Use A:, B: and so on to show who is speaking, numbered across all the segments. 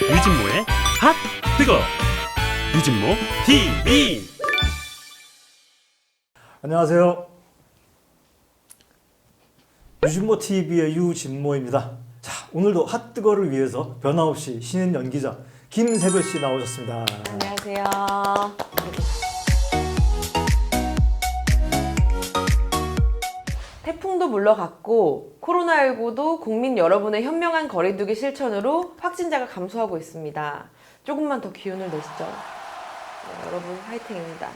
A: 유진모의 핫 뜨거. 유진모 TV.
B: 안녕하세요. 유진모 TV의 유진모입니다. 자, 오늘도 핫 뜨거를 위해서 변함없이 신인 연기자 김세별 씨 나오셨습니다.
C: 안녕하세요. 태풍도 물러갔고 코로나19도 국민 여러분의 현명한 거리두기 실천으로 확진자가 감소하고 있습니다. 조금만 더 기운을 내시죠. 네, 여러분 화이팅입니다.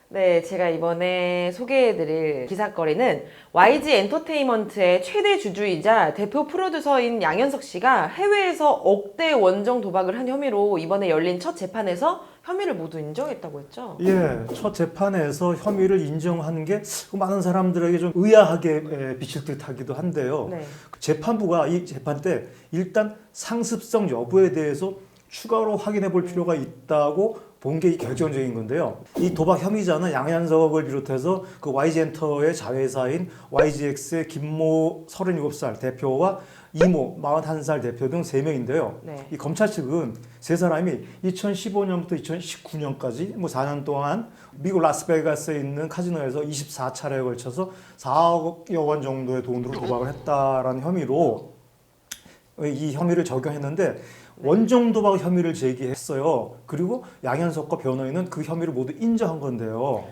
C: 네, 제가 이번에 소개해드릴 기사거리는 YG 엔터테인먼트의 최대 주주이자 대표 프로듀서인 양현석 씨가 해외에서 억대 원정 도박을 한 혐의로 이번에 열린 첫 재판에서 혐의를 모두 인정했다고 했죠?
B: 예, 첫 재판에서 혐의를 인정한 게 많은 사람들에게 좀 의아하게 비칠 듯 하기도 한데요.
C: 네.
B: 재판부가 이 재판 때 일단 상습성 여부에 대해서 추가로 확인해 볼 필요가 있다고 본 게 결정적인 건데요. 이 도박 혐의자는 양현석을 비롯해서 그 YG엔터의 자회사인 YGX의 김모 37살 대표와 이모 41살 대표 등 3명인데요.
C: 네.
B: 이 검찰 측은 세 사람이 2015년부터 2019년까지 4년 동안 미국 라스베가스에 있는 카지노에서 24차례에 걸쳐서 4억여 원 정도의 돈으로 도박을 했다라는 혐의로 이 혐의를 적용했는데 원정 도박 혐의를 제기했어요. 그리고 양현석과 변호인은 그 혐의를 모두 인정한 건데요.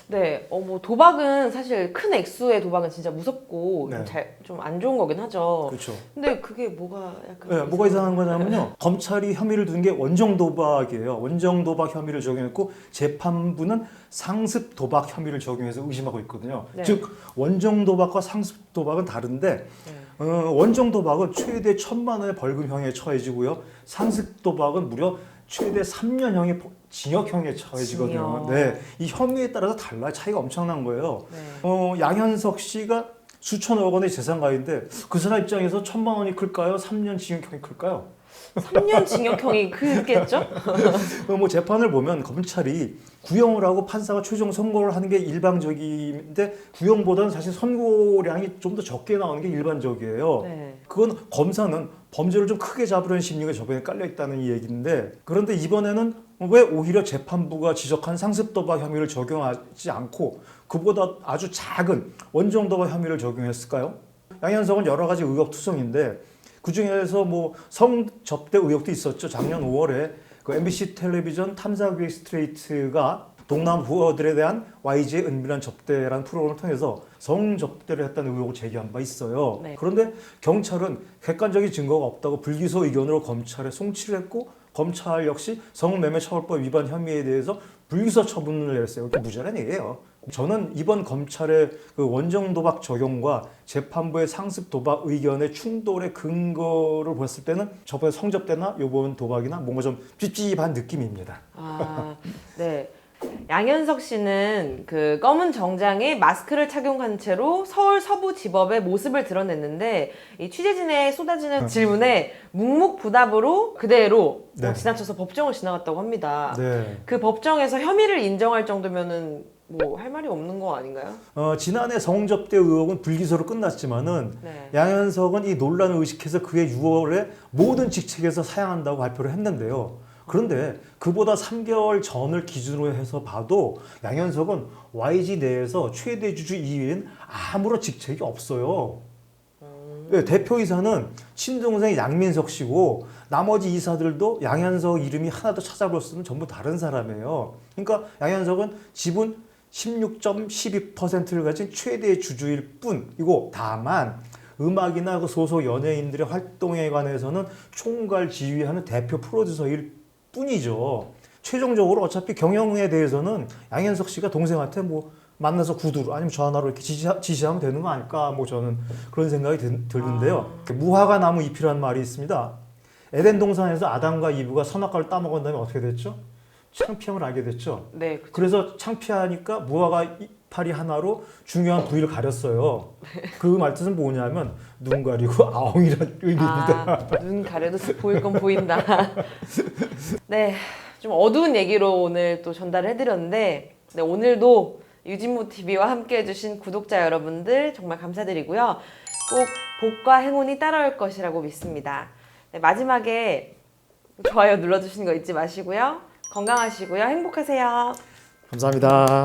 C: 네, 뭐 도박은 사실 큰 액수의 도박은 진짜 무섭고
B: 네.
C: 좀 안 좋은 거긴 하죠.
B: 그렇죠.
C: 근데 그게 뭐가 약간
B: 네, 뭐가 이상한 거냐면요. 검찰이 혐의를 둔 게 원정 도박이에요. 원정 도박 혐의를 적용했고 재판부는 상습 도박 혐의를 적용해서 의심하고 있거든요.
C: 네.
B: 즉 원정 도박과 상습 도박은 다른데
C: 네.
B: 원정 도박은 최대 1,000만 원의 벌금형에 처해지고요. 상습 도박은 무려 최대 3년형의 징역형에 처해지거든요.
C: 징역.
B: 네, 이 혐의에 따라서 달라요. 차이가 엄청난 거예요.
C: 네.
B: 양현석 씨가 수천억 원의 재산가인데 그 사람 입장에서 1,000만 원이 클까요? 3년 징역형이 클까요?
C: 3년 징역형이 크겠죠?
B: 뭐 재판을 보면 검찰이 구형을 하고 판사가 최종 선고를 하는 게 일반적인데 구형보다는 사실 선고량이 좀 더 적게 나오는 게 일반적이에요.
C: 네.
B: 그건 검사는 범죄를 좀 크게 잡으려는 심리가 저번에 깔려 있다는 이 얘기인데 그런데 이번에는 왜 오히려 재판부가 지적한 상습도박 혐의를 적용하지 않고 그보다 아주 작은 원정도박 혐의를 적용했을까요? 양현석은 여러 가지 의혹투성인데 그 중에서 뭐 성접대 의혹도 있었죠. 작년 5월에 그 MBC 텔레비전 탐사기획 스트레이트가 동남 부어들에 대한 YG의 은밀한 접대라는 프로그램을 통해서 성접대를 했다는 의혹을 제기한 바 있어요.
C: 네.
B: 그런데 경찰은 객관적인 증거가 없다고 불기소 의견으로 검찰에 송치를 했고 검찰 역시 성매매 처벌법 위반 혐의에 대해서 불기소 처분을 내렸어요. 이렇게 무죄란 얘기예요. 저는 이번 검찰의 그 원정 도박 적용과 재판부의 상습 도박 의견의 충돌의 근거를 봤을 때는 저번에 성접대나 이번 도박이나 뭔가 좀 찝찝한 느낌입니다.
C: 아, 네. 양현석 씨는 그 검은 정장에 마스크를 착용한 채로 서울 서부지법에 모습을 드러냈는데 이 취재진의 쏟아지는 질문에 묵묵부답으로 그대로
B: 네.
C: 지나쳐서 법정을 지나갔다고 합니다.
B: 네.
C: 그 법정에서 혐의를 인정할 정도면은 뭐 할 말이 없는 거 아닌가요?
B: 지난해 성접대 의혹은 불기소로 끝났지만은
C: 네.
B: 양현석은 이 논란을 의식해서 그해 6월에 모든 직책에서 사양한다고 발표를 했는데요. 그런데 그보다 3개월 전을 기준으로 해서 봐도 양현석은 YG 내에서 최대 주주 이외엔 아무런 직책이 없어요. 네, 대표이사는 친동생 양민석 씨고 나머지 이사들도 양현석 이름이 하나도 찾아볼 수는 전부 다른 사람이에요. 그러니까 양현석은 지분 16.12%를 가진 최대 주주일 뿐이고 다만 음악이나 그 소속 연예인들의 활동에 관해서는 총괄 지휘하는 대표 프로듀서일 뿐이죠. 최종적으로 어차피 경영에 대해서는 양현석 씨가 동생한테 뭐 만나서 구두로 아니면 전화로 이렇게 지시하면 되는 거 아닐까 뭐 저는 그런 생각이 드는데요. 무화과 나무 잎이라는 말이 있습니다. 에덴 동산에서 아담과 이브가 선악과를 따먹은 다음에 어떻게 됐죠? 창피함을 알게 됐죠.
C: 네. 그쵸.
B: 그래서 창피하니까 무화과 이파리 하나로 중요한 부위를 가렸어요. 그 말뜻은 뭐냐면 눈 가리고 아웅이라는 의미입니다.
C: 눈 가려도 보일 건 보인다. 네, 좀 어두운 얘기로 오늘 또 전달을 해드렸는데 네, 오늘도 유진모 TV와 함께 해주신 구독자 여러분들 정말 감사드리고요. 꼭 복과 행운이 따라올 것이라고 믿습니다. 네, 마지막에 좋아요 눌러주시는 거 잊지 마시고요. 건강하시고요. 행복하세요.
B: 감사합니다.